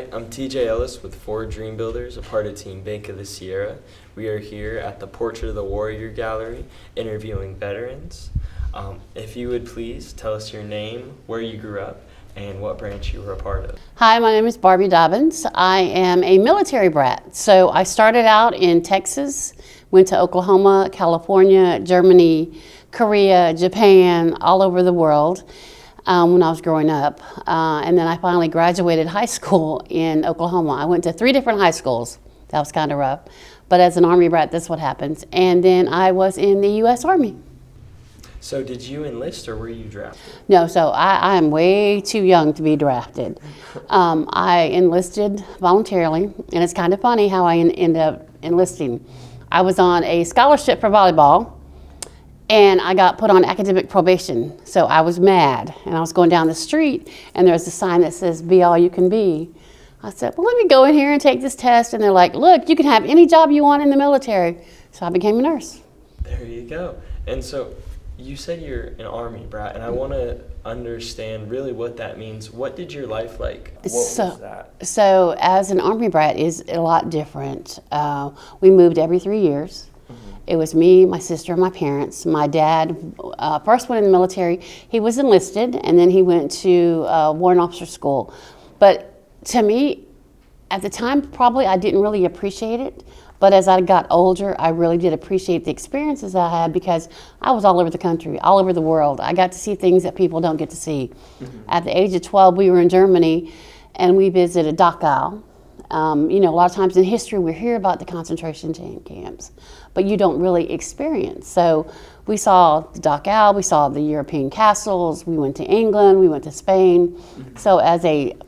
Hi, I'm TJ Ellis with Four Dream Builders, a part of Team Bank of the Sierra. We are here at the Portrait of the Warrior Gallery interviewing veterans. If you would please tell us your name, where you grew up, and what branch you were a part of. Hi, my name is Barbie Dobbins. I am a military brat. So I started out in Texas, went to Oklahoma, California, Germany, Korea, Japan, all over the world when I was growing up. And then I finally graduated high school in Oklahoma. I went to 3 different high schools. That was kind of rough. But as an Army brat, that's what happens. And then I was in the U.S. Army. So did you enlist or were you drafted? No, so I am way too young to be drafted. I enlisted voluntarily, and it's kind of funny how I ended up enlisting. I was on a scholarship for volleyball, and I got put on academic probation. So I was mad, and I was going down the street, and there's a sign that says, "Be all you can be." I said, well, let me go in here and take this test. And they're like, look, you can have any job you want in the military. So I became a nurse. There you go. And so you said you're an Army brat, and I want to understand really what that means. What did your life like? What was that? So as an Army brat is a lot different. We moved every 3 years. It was me, my sister, and my parents. My dad first went in the military. He was enlisted, and then he went to warrant officer school. But to me, at the time, probably I didn't really appreciate it. But as I got older, I really did appreciate the experiences I had because I was all over the country, all over the world. I got to see things that people don't get to see. At the age of 12, we were in Germany, and we visited Dachau. You know, a lot of times in history, we hear about the concentration camps, but you don't really experience. So we saw Dachau, we saw the European castles, we went to England, we went to Spain. So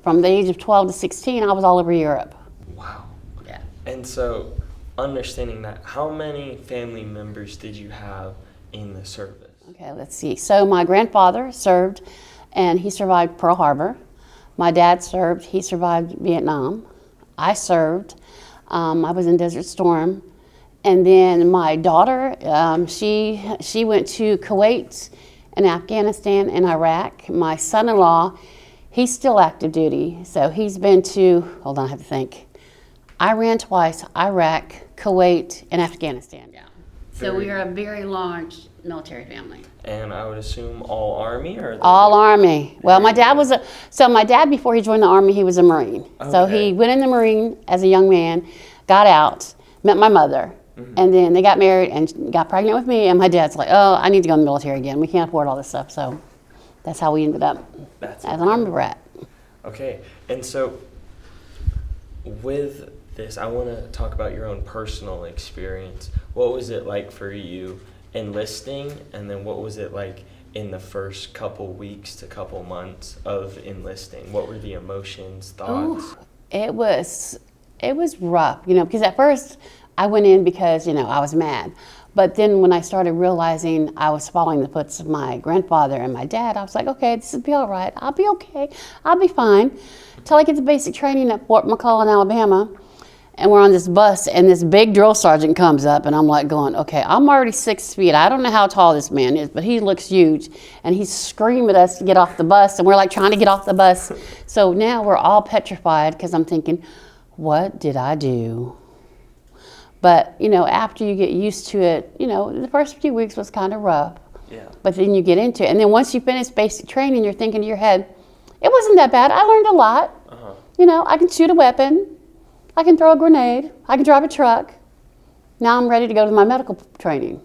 from the age of 12 to 16, I was all over Europe. Wow. Yeah. And so understanding that, how many family members did you have in the service? Okay, let's see. So my grandfather served, and he survived Pearl Harbor. My dad served, he survived Vietnam. I served, I was in Desert Storm. And then my daughter, she went to Kuwait and Afghanistan and Iraq. My son-in-law, he's still active duty. So he's been to, hold on, I have to think. Iran twice, Iraq, Kuwait, and Afghanistan. Yeah. So we are a very large military family. And I would assume all Army, or all Army. Well, my dad my dad, before he joined the Army, he was a Marine. Okay. So he went in the Marine as a young man, got out, met my mother, and then they got married and got pregnant with me. And my dad's like, oh, I need to go in the military again. We can't afford all this stuff. So that's how we ended up as an Army brat. Okay, and so with this, I want to talk about your own personal experience. What was it like for you enlisting, and then what was it like in the first couple weeks to couple months of enlisting? What were the emotions, thoughts? Ooh, it was rough, you know, because at first I went in because, you know, I was mad. But then when I started realizing I was following the footsteps of my grandfather and my dad, I was like, okay, this will be all right. I'll be okay. I'll be fine. Till I get to basic training at Fort McClellan, Alabama. And we're on this bus, and this big drill sergeant comes up, and I'm like going, okay, I'm already 6 feet. I don't know how tall this man is, but he looks huge. And he's screaming at us to get off the bus, and we're like trying to get off the bus. So now we're all petrified because I'm thinking, what did I do? But, you know, after you get used to it, you know, the first few weeks was kind of rough. Yeah. But then you get into it. And then once you finish basic training, you're thinking to your head, it wasn't that bad. I learned a lot. You know, I can shoot a weapon. I can throw a grenade. I can drive a truck. Now I'm ready to go to my medical training.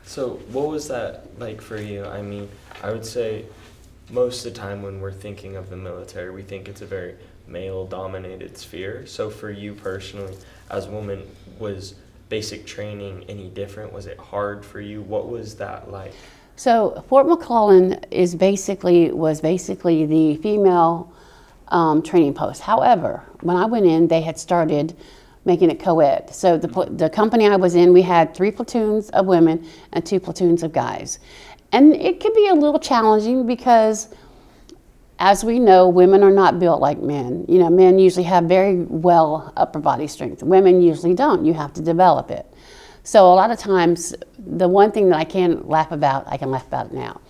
So what was that like for you? I mean, I would say most of the time when we're thinking of the military, we think it's a very male-dominated sphere. So for you personally, as a woman, was basic training any different? Was it hard for you? What was that like? So Fort McClellan was basically the female training post. However, when I went in, they had started making it co-ed. So the company I was in, we had 3 platoons of women and 2 platoons of guys. And it could be a little challenging because, as we know, women are not built like men. You know, men usually have very well upper body strength. Women usually don't. You have to develop it. So a lot of times, the one thing that I can laugh about it now.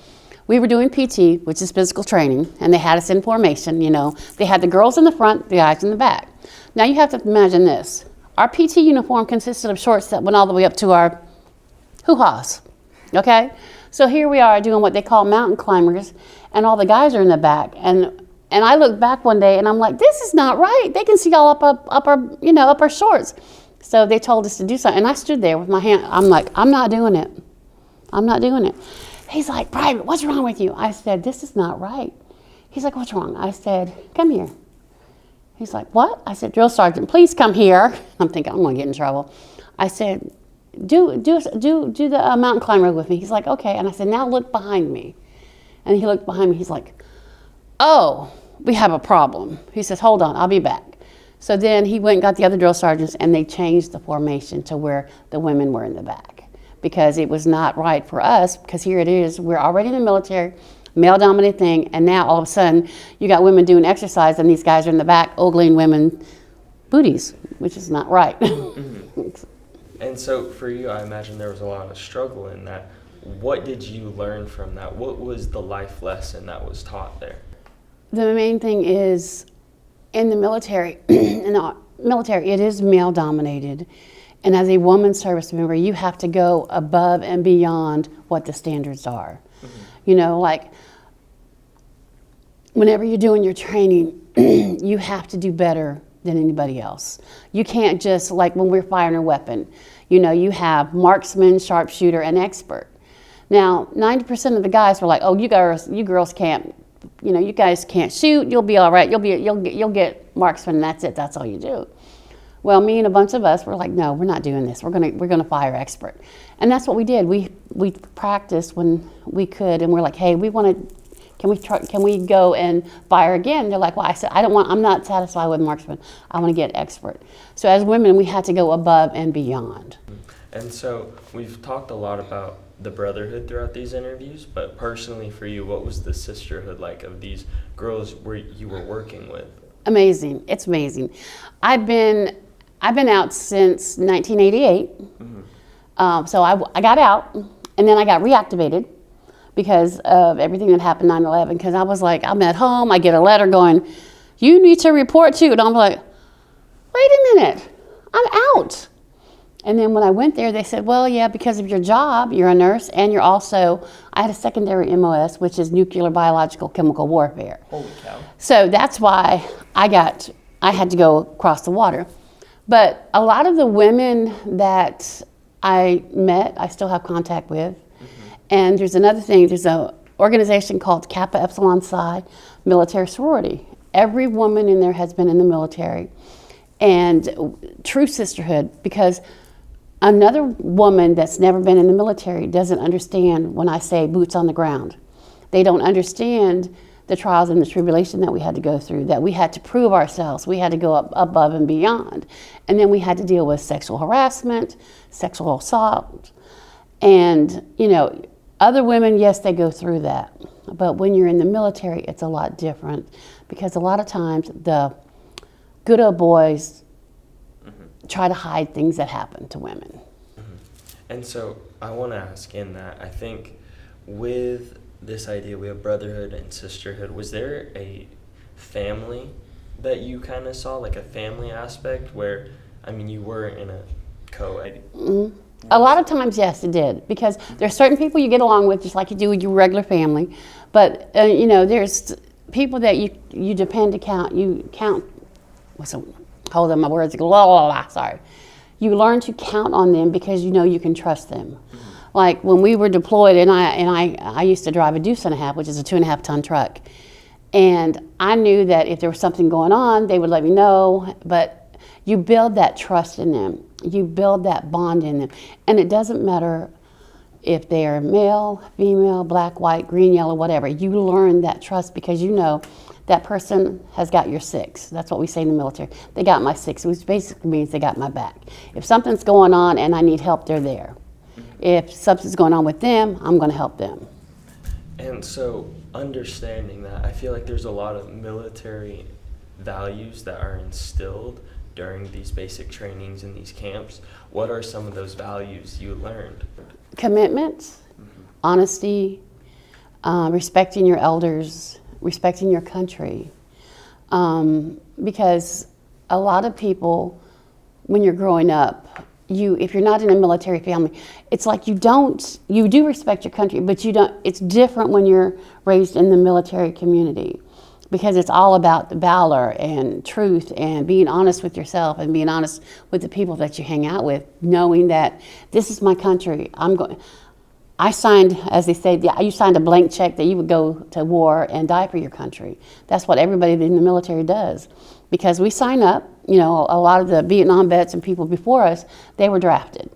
we were doing PT, which is physical training, and they had us in formation, you know. They had the girls in the front, the guys in the back. Now you have to imagine this. Our PT uniform consisted of shorts that went all the way up to our hoo-haws, okay? So here we are doing what they call mountain climbers, and all the guys are in the back. And I look back one day and I'm like, this is not right. They can see all up our shorts. So they told us to do something. And I stood there with my hand. I'm like, I'm not doing it. I'm not doing it. He's like, Private, what's wrong with you? I said, this is not right. He's like, what's wrong? I said, come here. He's like, what? I said, drill sergeant, please come here. I'm thinking, I'm going to get in trouble. I said, do the mountain climber with me. He's like, okay. And I said, now look behind me. And he looked behind me. He's like, oh, we have a problem. He says, hold on, I'll be back. So then he went and got the other drill sergeants, and they changed the formation to where the women were in the back, because it was not right for us, because here it is, we're already in the military, male-dominated thing, and now all of a sudden you got women doing exercise and these guys are in the back ogling women booties, which is not right. Mm-hmm. And so for you, I imagine there was a lot of struggle in that. What did you learn from that? What was the life lesson that was taught there? The main thing is, in the military, it is male-dominated. And as a woman service member, you have to go above and beyond what the standards are. Mm-hmm. You know, like, whenever you're doing your training, you have to do better than anybody else. You can't just, like when we're firing a weapon, you know, you have marksman, sharpshooter, and expert. Now, 90% of the guys were like, oh, you girls can't, you know, you guys can't shoot, you'll be all right, you'll get marksman, and that's it, that's all you do. Well, me and a bunch of us were like, no, we're not doing this. We're gonna fire expert. And that's what we did. We practiced when we could, and we're like, hey, can we go and fire again? They're like, well, I said, I'm not satisfied with marksman. I want to get expert. So as women, we had to go above and beyond. And so we've talked a lot about the brotherhood throughout these interviews, but personally for you, what was the sisterhood like of these girls you were working with? Amazing. It's amazing. I've been out since 1988. Mm-hmm. So I got out, and then I got reactivated because of everything that happened 9/11. Because I was like, I'm at home, I get a letter going, you need to report to, and I'm like, wait a minute, I'm out. And then when I went there, they said, well, yeah, because of your job, you're a nurse, and you're also, I had a secondary MOS, which is nuclear, biological, chemical warfare. Holy cow. So that's why I had to go across the water. But a lot of the women that I met, I still have contact with. Mm-hmm. And there's another thing, there's an organization called Kappa Epsilon Psi Military Sorority. Every woman in there has been in the military. And true sisterhood, because another woman that's never been in the military doesn't understand when I say boots on the ground. They don't understand the trials and the tribulation that we had to go through, that we had to prove ourselves. We had to go up above and beyond. And then we had to deal with sexual harassment, sexual assault. And, you know, other women, yes, they go through that. But when you're in the military, it's a lot different, because a lot of times the good old boys try to hide things that happen to women. Mm-hmm. And so I want to ask in that, I think with this idea we have brotherhood and sisterhood, was there a family that you kind of saw, like a family aspect where, I mean, you were in a co-ed? Mm-hmm. A lot of times, yes, it did, because there's certain people you get along with just like you do with your regular family, but you know, there's people that you depend to count, hold on, my words go, sorry. You learn to count on them because you know you can trust them. Mm-hmm. Like when we were deployed, and I used to drive a deuce and a half, which is a 2.5 ton truck. And I knew that if there was something going on, they would let me know, but you build that trust in them. You build that bond in them. And it doesn't matter if they are male, female, black, white, green, yellow, whatever. You learn that trust because you know that person has got your six. That's what we say in the military. They got my six, which basically means they got my back. If something's going on and I need help, they're there. If something's going on with them, I'm going to help them. And so understanding that, I feel like there's a lot of military values that are instilled during these basic trainings in these camps. What are some of those values you learned? Commitment, honesty, respecting your elders, respecting your country. Because a lot of people, when you're growing up, if you're not in a military family, it's like you do respect your country, but you don't. It's different when you're raised in the military community, because it's all about the valor and truth and being honest with yourself and being honest with the people that you hang out with, knowing that this is my country. I signed, as they say, you signed a blank check that you would go to war and die for your country. That's what everybody in the military does. Because we sign up, a lot of the Vietnam vets and people before us, they were drafted.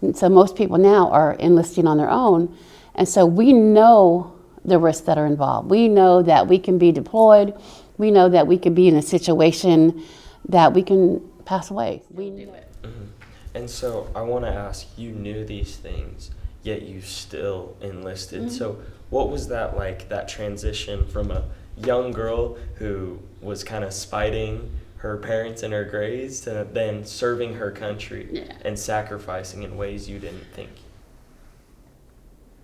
And so most people now are enlisting on their own. And so we know the risks that are involved. We know that we can be deployed. We know that we could be in a situation that we can pass away. We knew it. Mm-hmm. And so I want to ask, you knew these things, yet you still enlisted. Mm-hmm. So what was that like, that transition from a young girl who was kind of spiting her parents and her grades to then serving her country and sacrificing in ways you didn't think?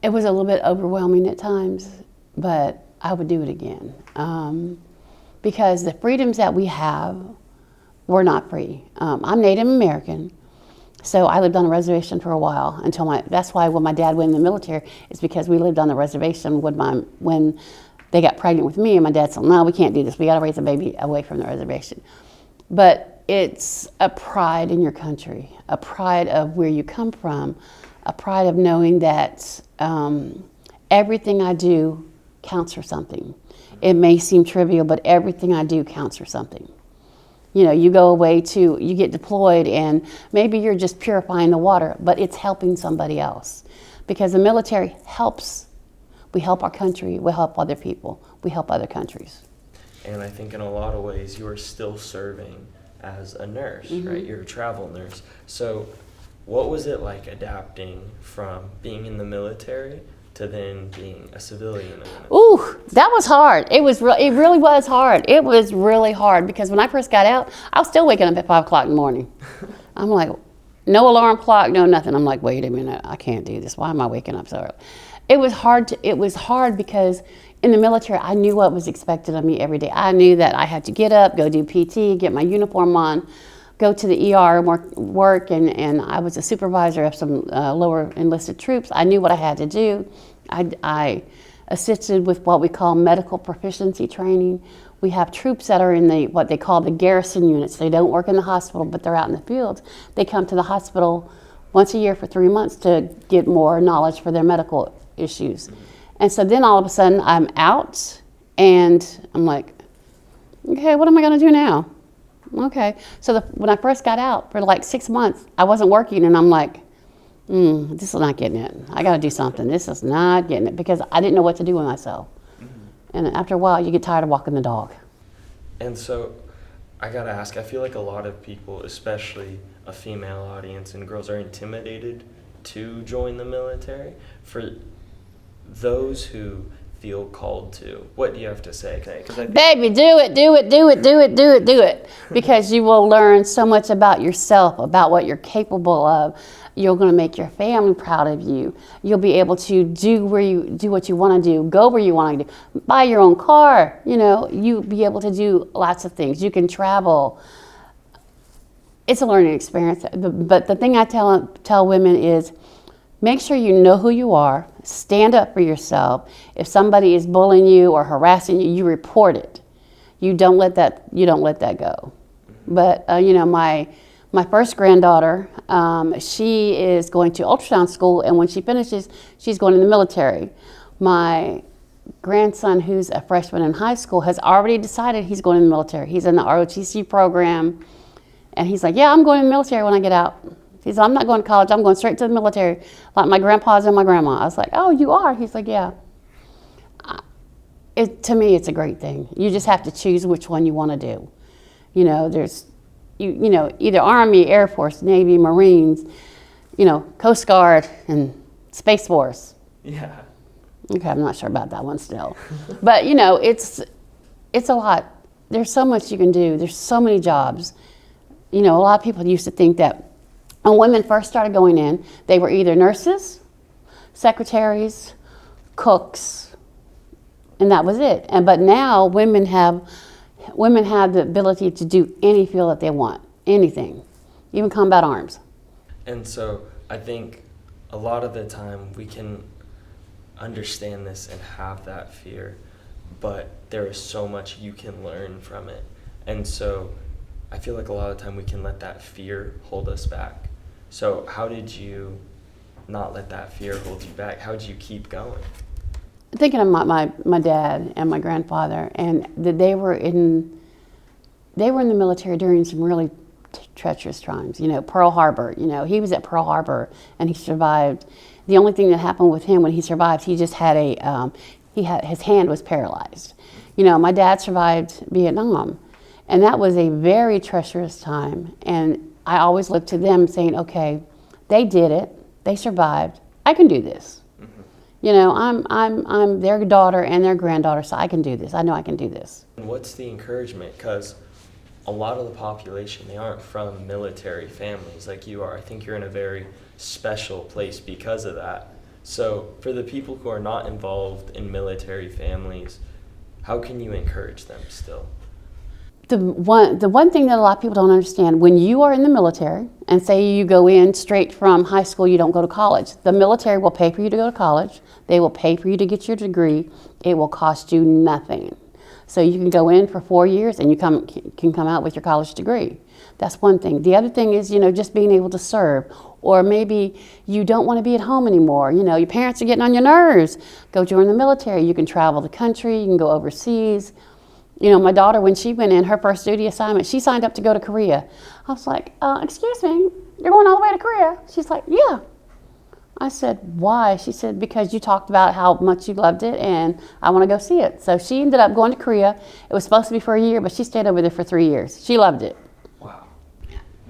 It was a little bit overwhelming at times, but I would do it again. Because the freedoms that we have were not free. I'm Native American, so I lived on a reservation for a while that's why when my dad went in the military, it's because we lived on the reservation when they got pregnant with me, and my dad said, no, we can't do this. We got to raise a baby away from the reservation. But it's a pride in your country, a pride of where you come from, a pride of knowing that everything I do counts for something. It may seem trivial, but everything I do counts for something. You go away you get deployed, and maybe you're just purifying the water, but it's helping somebody else. Because the military helps. We help our country, we help other people, we help other countries. And I think in a lot of ways you are still serving as a nurse, mm-hmm. right? You're a travel nurse. So what was it like adapting from being in the military to then being a civilian? Ooh, that was hard. It really was hard. It was really hard because when I first got out, I was still waking up at 5 o'clock in the morning. I'm like, no alarm clock, no nothing. I'm like, wait a minute, I can't do this. Why am I waking up so early? It was hard because in the military, I knew what was expected of me every day. I knew that I had to get up, go do PT, get my uniform on, go to the ER and work, and I was a supervisor of some lower enlisted troops. I knew what I had to do. I assisted with what we call medical proficiency training. We have troops that are in what they call the garrison units. They don't work in the hospital, but they're out in the fields. They come to the hospital once a year for 3 months to get more knowledge for their medical issues. And so then all of a sudden I'm out, and I'm like, okay, what am I going to do now? Okay. So when I first got out for like 6 months, I wasn't working, and I'm like, this is not getting it. I got to do something. This is not getting it, because I didn't know what to do with myself. Mm-hmm. And after a while, you get tired of walking the dog. And so I got to ask, I feel like a lot of people, especially a female audience and girls, are intimidated to join the military. For those who feel called to, what do you have to say? Baby, do it. Because you will learn so much about yourself, about what you're capable of. You're going to make your family proud of you. You'll be able to do what you want to do, go where you want to do, buy your own car. You'll be able to do lots of things. You can travel. It's a learning experience. But the thing I tell women is, make sure you know who you are. Stand up for yourself. If somebody is bullying you or harassing you, you report it. You don't let that go. But my first granddaughter, she is going to ultrasound school, and when she finishes, she's going in the military. My grandson, who's a freshman in high school, has already decided he's going in the military. He's in the ROTC program, and he's like, yeah, I'm going in the military when I get out. He said, I'm not going to college, I'm going straight to the military, like my grandpas and my grandma. I was like, oh, you are? He's like, yeah. To me, it's a great thing. You just have to choose which one you want to do. There's, either Army, Air Force, Navy, Marines, Coast Guard, and Space Force. Yeah. Okay, I'm not sure about that one still. But, it's a lot. There's so much you can do. There's so many jobs. A lot of people used to think that when women first started going in, they were either nurses, secretaries, cooks, and that was it. And but now women have the ability to do any field that they want, anything, even combat arms. And so I think a lot of the time we can understand this and have that fear, but there is so much you can learn from it. And so I feel like a lot of the time we can let that fear hold us back. So how did you not let that fear hold you back? How did you keep going? Thinking of my dad and my grandfather, and that they were in the military during some really treacherous times. You know, Pearl Harbor. You know, he was at Pearl Harbor and he survived. The only thing that happened with him when he survived, he just had his hand was paralyzed. You know, my dad survived Vietnam, and that was a very treacherous time. And I always looked to them saying, okay, they did it, they survived, I can do this. Mm-hmm. You know, I'm their daughter and their granddaughter, so I can do this. I know I can do this. And what's the encouragement? Because a lot of the population, they aren't from military families like you are. I think you're in a very special place because of that. So for the people who are not involved in military families, how can you encourage them still? The one thing that a lot of people don't understand, when you are in the military, and say you go in straight from high school, you don't go to college, the military will pay for you to go to college, they will pay for you to get your degree, it will cost you nothing. So you can go in for 4 years and you can come out with your college degree. That's one thing. The other thing is, you know, just being able to serve. Or maybe you don't want to be at home anymore. You know, your parents are getting on your nerves. Go join the military. You can travel the country, you can go overseas. You know, my daughter, when she went in, her first duty assignment, she signed up to go to Korea. I was like, excuse me, you're going all the way to Korea? She's like, yeah. I said, why? She said, because you talked about how much you loved it and I want to go see it. So she ended up going to Korea. It was supposed to be for a year, but she stayed over there for 3 years. She loved it. Wow.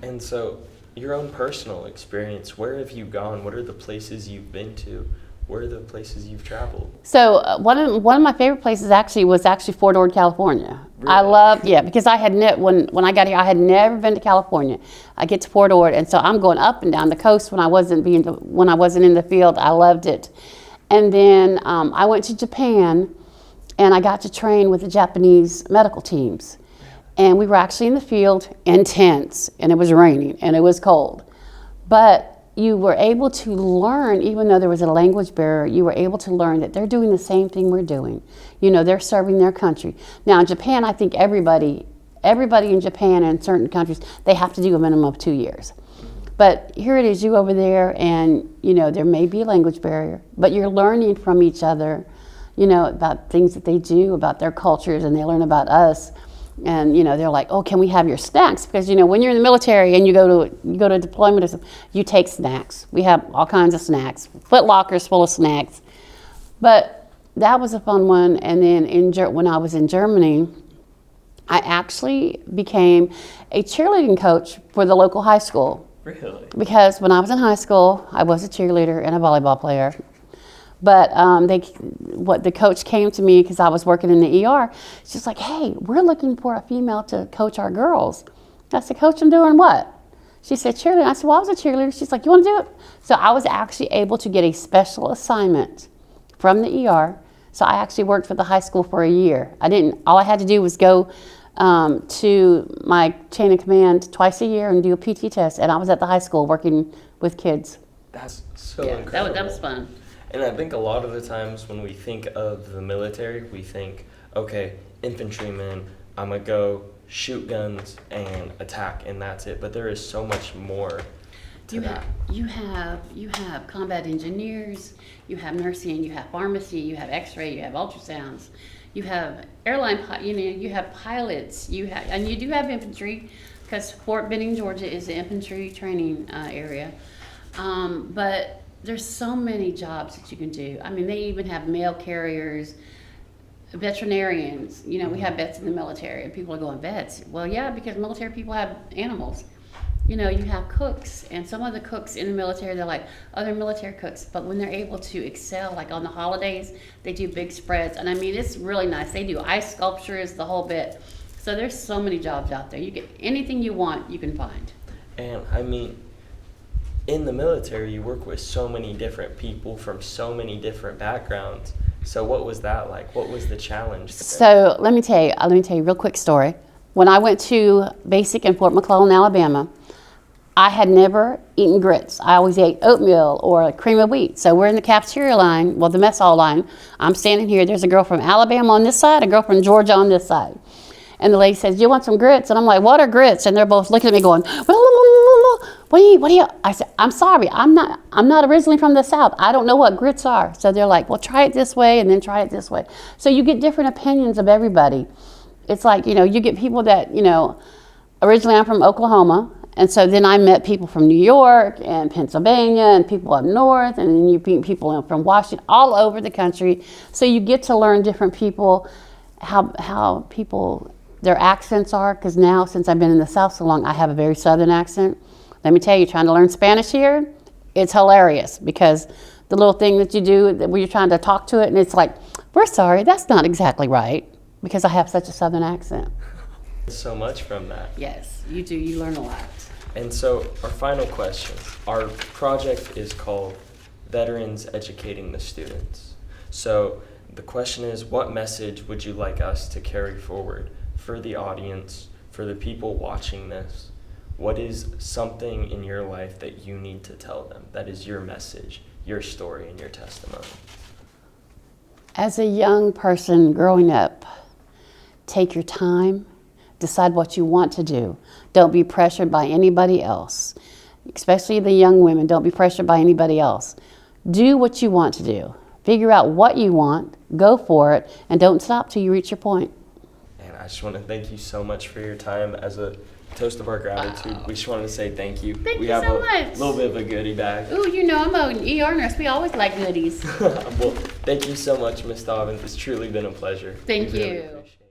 And so your own personal experience, where have you gone? What are the places you've been to? Where are the places you've traveled? So one of my favorite places was Fort Ord, California. Really? I loved, because I had when I got here, I had never been to California. I get to Fort Ord, and so I'm going up and down the coast when I wasn't in the field. I loved it, and then I went to Japan, and I got to train with the Japanese medical teams, and we were actually in the field in tents, and it was raining and it was cold, but you were able to learn, even though there was a language barrier, you were able to learn that they're doing the same thing we're doing. You know, they're serving their country. Now in Japan, I think everybody in Japan and certain countries, they have to do a minimum of 2 years. But here it is, you over there, and you know, there may be a language barrier, but you're learning from each other, you know, about things that they do, about their cultures, and they learn about us. And you know, they're like, oh, can we have your snacks? Because you know, when you're in the military and you go to deployment or something, you take snacks. We have all kinds of snacks, foot lockers full of snacks. But that was a fun one. And then when I was in Germany, I actually became a cheerleading coach for the local high school. Really? Because when I was in high school, I was a cheerleader and a volleyball player. But the coach came to me because I was working in the ER. She's like, hey, we're looking for a female to coach our girls. I said, coach them doing what? She said, cheerleading. I said, well, I was a cheerleader. She's like, you want to do it? So I was actually able to get a special assignment from the ER. So I actually worked for the high school for a year. All I had to do was go to my chain of command twice a year and do a PT test. And I was at the high school working with kids. That's so incredible. That was fun. And I think a lot of the times when we think of the military, we think, okay, infantryman, I'm going to go shoot guns and attack, and that's it. But there is so much more to that. You have combat engineers, you have nursing, you have pharmacy, you have x-ray, you have ultrasounds, you have airline, you have pilots, and you do have infantry, because Fort Benning, Georgia is the infantry training area. But there's so many jobs that you can do. I mean, they even have mail carriers, veterinarians. You know, we have vets in the military, and people are going, vets? Well, yeah, because military people have animals. You know, you have cooks, and some of the cooks in the military, they're like other military cooks, but when they're able to excel, like on the holidays, they do big spreads. And I mean, it's really nice. They do ice sculptures, the whole bit. So there's so many jobs out there. You get anything you want, you can find. And I mean, in the military, you work with so many different people from so many different backgrounds. So what was that like? What was the challenge there? So let me tell you a real quick story. When I went to basic in Fort McClellan, Alabama, I had never eaten grits. I always ate oatmeal or cream of wheat. So we're in the cafeteria line, well, the mess hall line. I'm standing here. There's a girl from Alabama on this side, a girl from Georgia on this side. And the lady says, "Do you want some grits?" And I'm like, "What are grits?" And they're both looking at me going, what do you? I said, "I'm sorry, I'm not originally from the South. I don't know what grits are." So they're like, "Well, try it this way and then try it this way." So you get different opinions of everybody. It's like, you get people that, originally I'm from Oklahoma. And so then I met people from New York and Pennsylvania and people up north, and then you meet people from Washington, all over the country. So you get to learn different people, how people, their accents are, because now since I've been in the South so long, I have a very Southern accent. Let me tell you, trying to learn Spanish here, it's hilarious, because the little thing that you do where you're trying to talk to it, and it's like, "We're sorry, that's not exactly right," because I have such a Southern accent. So much from that. Yes, you do. You learn a lot. And so our final question, our project is called Veterans Educating the Students. So the question is, what message would you like us to carry forward for the audience, for the people watching this? What is something in your life that you need to tell them? That is your message, your story, and your testimony. As a young person growing up, take your time. Decide what you want to do. Don't be pressured by anybody else, especially the young women. Don't be pressured by anybody else. Do what you want to do. Figure out what you want, go for it, and don't stop till you reach your point. And I just want to thank you so much for your time. As a toast of our gratitude, we just wanted to say thank you. Thank we you have so a much. little bit of a goodie bag. Ooh, I'm an ER nurse. We always like goodies. Well, thank you so much, Miss Dobbins. It's truly been a pleasure. Thank We really you. appreciate it.